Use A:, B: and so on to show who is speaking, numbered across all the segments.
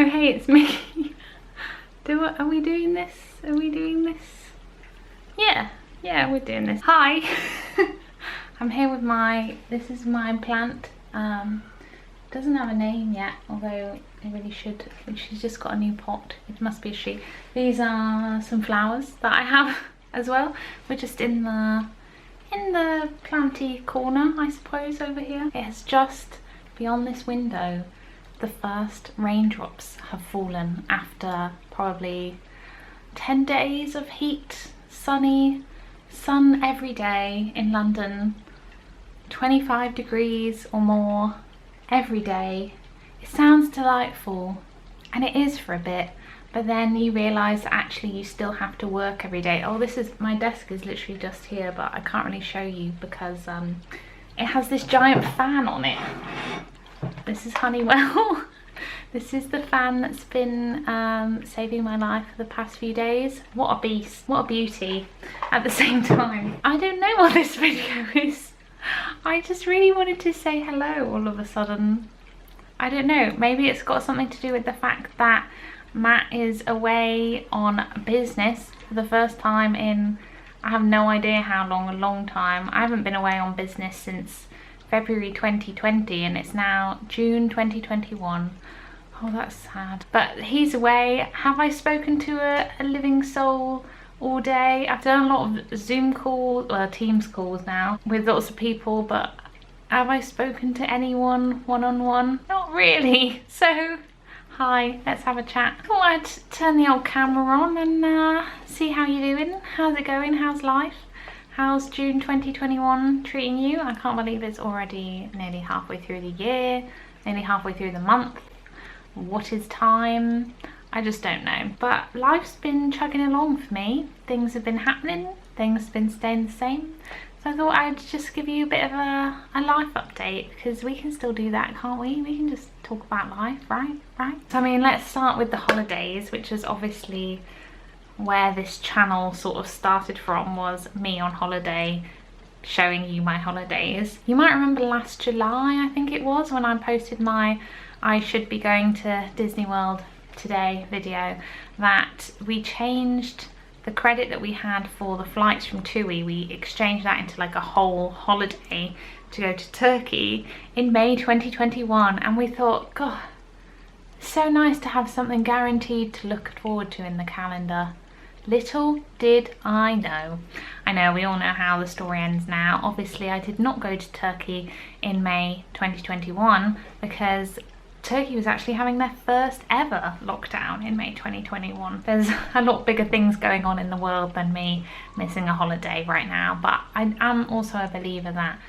A: hey, it's me. Are we doing this? Are we doing this? Yeah, we're doing this. Hi. I'm here with this is my plant. Doesn't have a name yet, although it really should. She's just got a new pot. It must be a she. These are some flowers that I have as well. We're just in the planty corner, I suppose, over here. It has just, beyond this window, the first raindrops have fallen after probably 10 days of heat, sun every day in London, 25 degrees or more every day. It sounds delightful, and it is for a bit, but then you realise that actually you still have to work every day. Oh, my desk is literally just here, but I can't really show you because it has this giant fan on it. This is Honeywell. This is the fan that's been saving my life for the past few days. What a beast, what a beauty at the same time. I don't know what this video is. I just really wanted to say hello all of a sudden. I don't know, maybe it's got something to do with the fact that Matt is away on business for the first time in, I have no idea how long, a long time. I haven't been away on business since February 2020 and it's now June 2021. Oh, that's sad. But he's away. Have I spoken to a living soul all day? I've done a lot of Zoom calls, Teams calls now with lots of people, but have I spoken to anyone one-on-one? Not really. So, hi, let's have a chat. Thought I'd turn the old camera on and see how you're doing. How's it going? How's life? How's June 2021 treating you? I can't believe it's already nearly halfway through the year, nearly halfway through the month. What is time? I just don't know. But life's been chugging along for me. Things have been happening, things have been staying the same. So I thought I'd just give you a bit of a life update, because we can still do that, can't we? We can just talk about life, right? So I mean, let's start with the holidays, which is obviously where this channel sort of started from, was me on holiday, showing you my holidays. You might remember last July, I think it was, when I posted my I should be going to Disney World today video, that we changed the credit that we had for the flights from TUI. We exchanged that into like a whole holiday to go to Turkey in May 2021, and we thought, God, so nice to have something guaranteed to look forward to in the calendar. Little did I know. I know, we all know how the story ends now. Obviously, I did not go to Turkey in May 2021 because Turkey was actually having their first ever lockdown in May 2021. There's a lot bigger things going on in the world than me missing a holiday right now, but I am also a believer that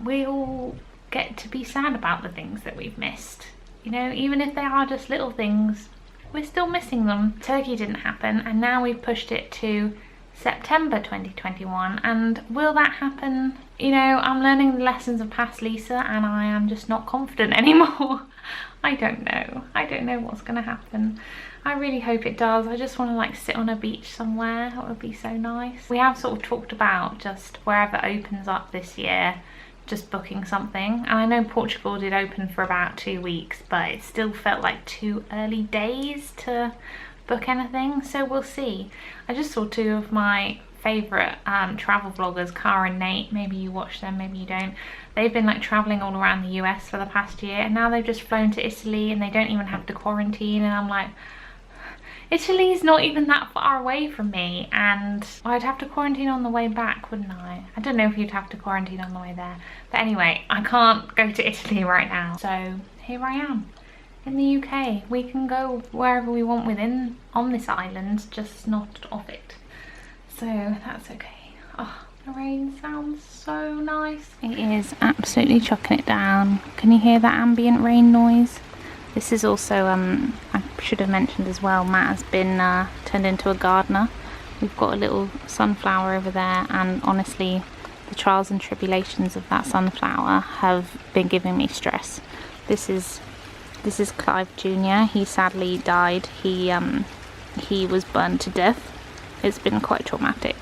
A: we all get to be sad about the things that we've missed. You know, even if they are just little things, we're still missing them. Turkey didn't happen, and now we've pushed it to September 2021, and will that happen? You know, I'm learning the lessons of past Lisa, and I am just not confident anymore. I don't know what's gonna happen. I really hope it does. I just want to like sit on a beach somewhere. That would be so nice. We have sort of talked about just wherever opens up this year, just booking something. And I know Portugal did open for about 2 weeks, but it still felt like too early days to book anything, so we'll see. I just saw two of my favourite travel vloggers, Cara and Nate. Maybe you watch them, maybe you don't. They've been like travelling all around the US for the past year, and now they've just flown to Italy and they don't even have to quarantine, and I'm like, Italy's not even that far away from me, and I'd have to quarantine on the way back, wouldn't I? I don't know if you'd have to quarantine on the way there, but anyway, I can't go to Italy right now, so here I am in the UK. We can go wherever we want on this island, just not off it, so that's okay. Oh, the rain sounds so nice. It is absolutely chucking it down. Can you hear that ambient rain noise? This is also, I should have mentioned as well, Matt has been turned into a gardener. We've got a little sunflower over there, and honestly, the trials and tribulations of that sunflower have been giving me stress. This is Clive Jr. He sadly died. He was burned to death. It's been quite traumatic.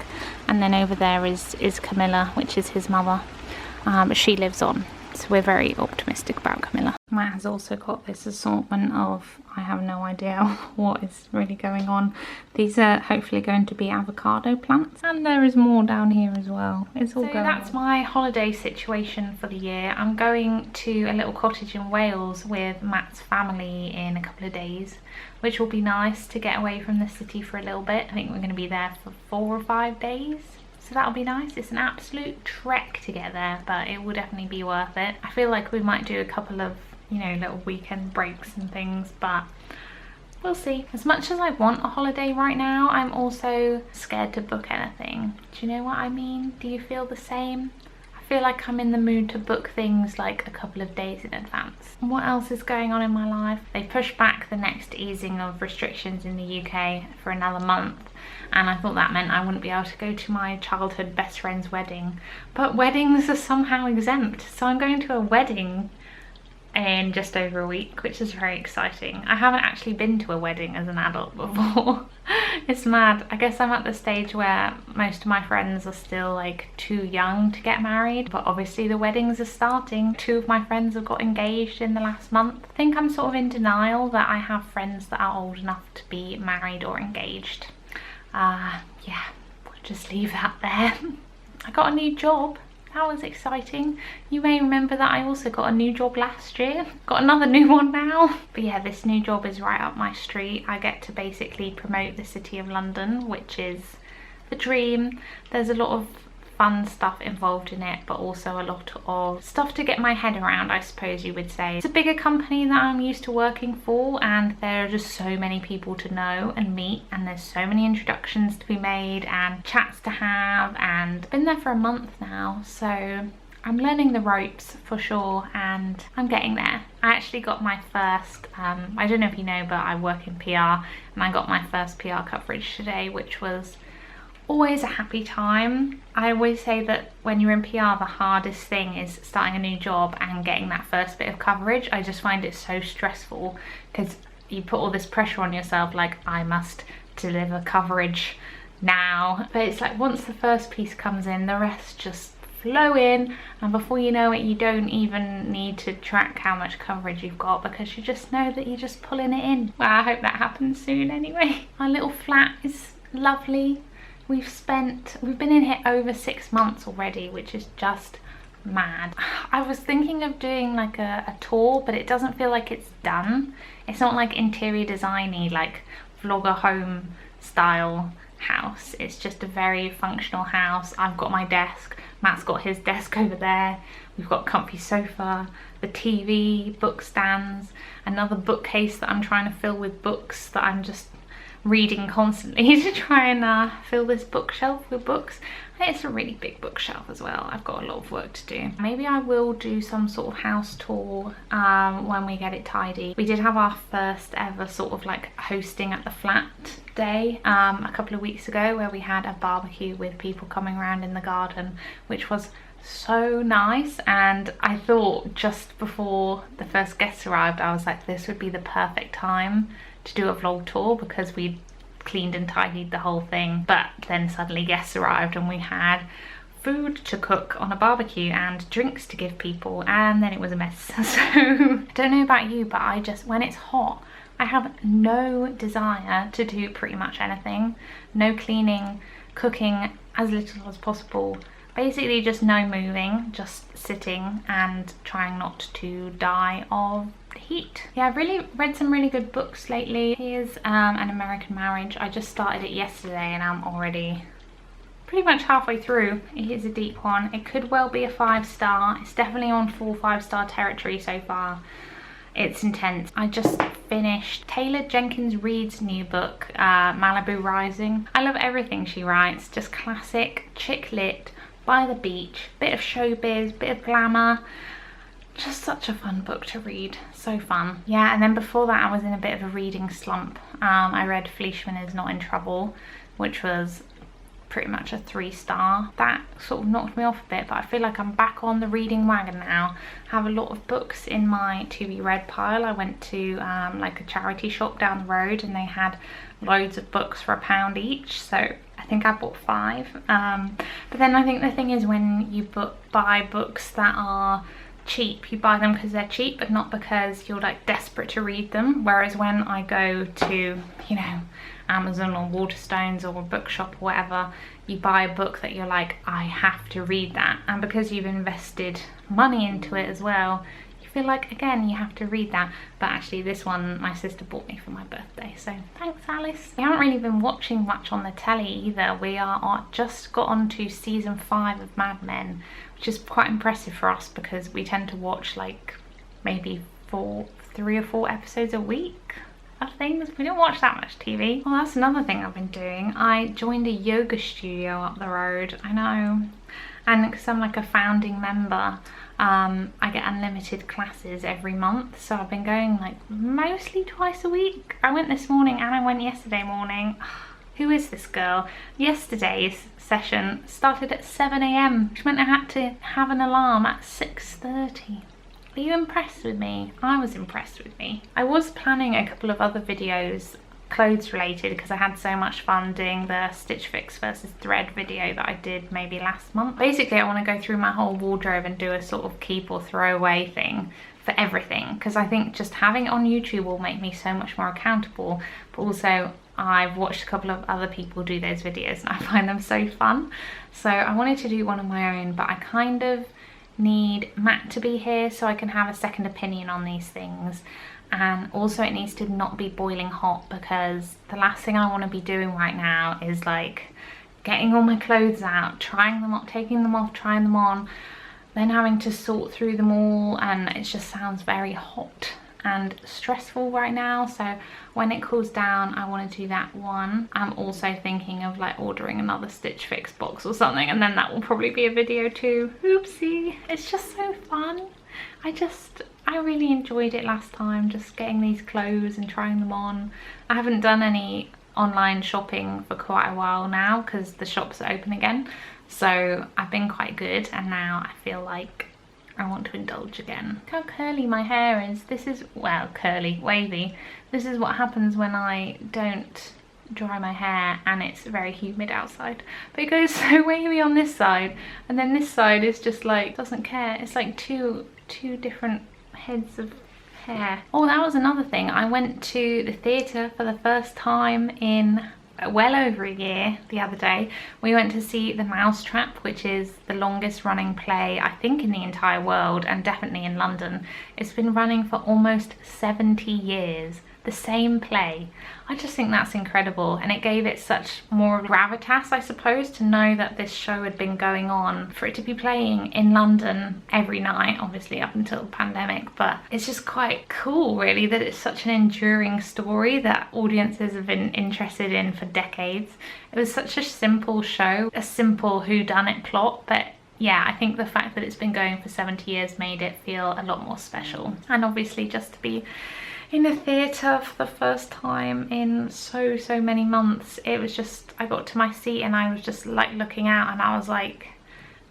A: And then over there is Camilla, which is his mother. She lives on. So we're very optimistic about Camilla. Matt has also got this assortment of, I have no idea what is really going on. These are hopefully going to be avocado plants, and there is more down here as well. It's all going on. So that's my holiday situation for the year. I'm going to a little cottage in Wales with Matt's family in a couple of days, which will be nice to get away from the city for a little bit. I think we're going to be there for 4 or 5 days. So that'll be nice. It's an absolute trek to get there, but it will definitely be worth it. I feel like we might do a couple of, you know, little weekend breaks and things, but we'll see. As much as I want a holiday right now, I'm also scared to book anything. Do you know what I mean? Do you feel the same? I feel like I'm in the mood to book things like a couple of days in advance. And what else is going on in my life? They pushed back the next easing of restrictions in the UK for another month, and I thought that meant I wouldn't be able to go to my childhood best friend's wedding. But weddings are somehow exempt, so I'm going to a wedding in just over a week, which is very exciting. I haven't actually been to a wedding as an adult before. It's mad. I guess I'm at the stage where most of my friends are still like too young to get married, but obviously the weddings are starting. 2 of my friends have got engaged in the last month. I think I'm sort of in denial that I have friends that are old enough to be married or engaged. Yeah, we'll just leave that there. I got a new job. That was exciting. You may remember that I also got a new job last year. Got another new one now. But yeah, this new job is right up my street. I get to basically promote the City of London, which is the dream. There's a lot of fun stuff involved in it, but also a lot of stuff to get my head around, I suppose you would say. It's a bigger company that I'm used to working for, and there are just so many people to know and meet, and there's so many introductions to be made and chats to have, and I've been there for a month now, so I'm learning the ropes for sure, and I'm getting there. I actually got my first, I don't know if you know, but I work in PR, and I got my first PR coverage today, which was always a happy time. I always say that when you're in PR, the hardest thing is starting a new job and getting that first bit of coverage. I just find it so stressful because you put all this pressure on yourself, like I must deliver coverage now. But it's like once the first piece comes in, the rest just flow in, and before you know it, you don't even need to track how much coverage you've got because you just know that you're just pulling it in. Well, I hope that happens soon anyway. Our little flat is lovely. We've been in here over 6 months already, which is just mad. I was thinking of doing like a tour, but it doesn't feel like it's done. It's not like interior designy, like vlogger home style house. It's just a very functional house. I've got my desk, Matt's got his desk over there. We've got a comfy sofa, the TV, book stands, another bookcase that I'm trying to fill with books that I'm just reading constantly to try and fill this bookshelf with books. And it's a really big bookshelf as well. I've got a lot of work to do. Maybe I will do some sort of house tour when we get it tidy. We did have our first ever sort of like hosting at the flat day a couple of weeks ago, where we had a barbecue with people coming around in the garden, which was so nice. And I thought just before the first guests arrived, I was like, this would be the perfect time to do a vlog tour because we'd cleaned and tidied the whole thing. But then suddenly guests arrived and we had food to cook on a barbecue and drinks to give people, and then it was a mess. So I don't know about you, but I just, when it's hot, I have no desire to do pretty much anything. No cleaning, cooking as little as possible. Basically just no moving, just sitting and trying not to die of heat. Yeah, I've really read some really good books lately. Here's An American Marriage. I just started it yesterday and I'm already pretty much halfway through. It is a deep one. It could well be a 5-star. It's definitely on 4 5-star territory so far. It's intense. I just finished Taylor Jenkins Reid's new book, Malibu Rising. I love everything she writes. Just classic chick lit, by the beach, bit of showbiz, bit of glamour. Just such a fun book to read, so fun. Yeah, and then before that I was in a bit of a reading slump. I read Fleishman Is Not in Trouble, which was pretty much a 3-star. That sort of knocked me off a bit, but I feel like I'm back on the reading wagon now. I have a lot of books in my to be read pile. I went to like a charity shop down the road and they had loads of books for £1 each, so I think I bought 5. But then I think the thing is when you buy books that are cheap. You buy them because they're cheap, but not because you're like desperate to read them. Whereas when I go to, you know, Amazon or Waterstones or a bookshop or whatever, you buy a book that you're like, I have to read that, and because you've invested money into it as well, you feel like, again, you have to read that. But actually this one my sister bought me for my birthday, so thanks, Alice. We haven't really been watching much on the telly either. We are just got on to season 5 of Mad Men, which is quite impressive for us because we tend to watch like maybe 3 or 4 episodes a week of things. We don't watch that much TV. Well, that's another thing I've been doing. I joined a yoga studio up the road. I know. And because I'm like a founding member, I get unlimited classes every month. So I've been going like mostly twice a week. I went this morning and I went yesterday morning. Who is this girl? Yesterday's session started at 7 AM, which meant I had to have an alarm at 6:30. Are you impressed with me? I was impressed with me. I was planning a couple of other videos, clothes related, because I had so much fun doing the Stitch Fix versus thread video that I did maybe last month. Basically, I want to go through my whole wardrobe and do a sort of keep or throw away thing for everything, because I think just having it on YouTube will make me so much more accountable. But also, I've watched a couple of other people do those videos and I find them so fun. So I wanted to do one of my own, but I kind of need Matt to be here so I can have a second opinion on these things. And also it needs to not be boiling hot, because the last thing I want to be doing right now is like getting all my clothes out, trying them on, taking them off, trying them on, then having to sort through them all, and it just sounds very hot and stressful right now. So when it cools down, I want to do that one. I'm also thinking of like ordering another Stitch Fix box or something, and then that will probably be a video too. Oopsie. It's just so fun. I really enjoyed it last time, just getting these clothes and trying them on. I haven't done any online shopping for quite a while now because the shops are open again. So I've been quite good, and now I feel like I want to indulge again. Look how curly my hair is. This is, well, curly, wavy. This is what happens when I don't dry my hair and it's very humid outside. But it goes so wavy on this side, and then this side is just like, doesn't care. It's like two different heads of hair. Oh, that was another thing. I went to the theatre for the first time in well over a year the other day. We went to see the Moustrap, which is the longest running play I think in the entire world, and definitely in London. It's been running for almost 70 years, the same play. I just think that's incredible, and it gave it such more gravitas, I suppose, to know that this show had been going on, for it to be playing in London every night, obviously up until the pandemic. But it's just quite cool really that it's such an enduring story that audiences have been interested in for decades. It was such a simple show, a simple whodunit plot, but yeah, I think the fact that it's been going for 70 years made it feel a lot more special. And obviously just to be in a theatre for the first time in so many months, it was just, I got to my seat and I was just like looking out and I was like,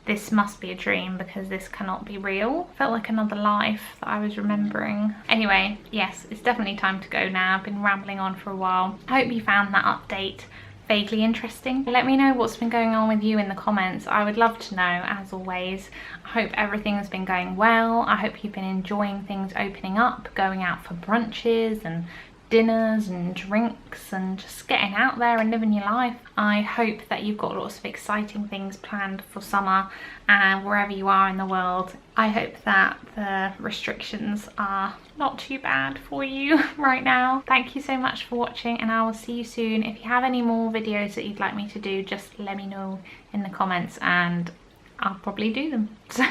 A: this must be a dream because this cannot be real. Felt like another life that I was remembering. Anyway, yes, it's definitely time to go now. I've been rambling on for a while. I hope you found that update vaguely interesting. Let me know what's been going on with you in the comments. I would love to know, as always. I hope everything's been going well. I hope you've been enjoying things opening up, going out for brunches and dinners and drinks and just getting out there and living your life. I hope that you've got lots of exciting things planned for summer, and wherever you are in the world, I hope that the restrictions are not too bad for you right now. Thank you so much for watching, and I will see you soon. If you have any more videos that you'd like me to do, just let me know in the comments and I'll probably do them. So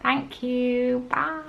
A: thank you, bye.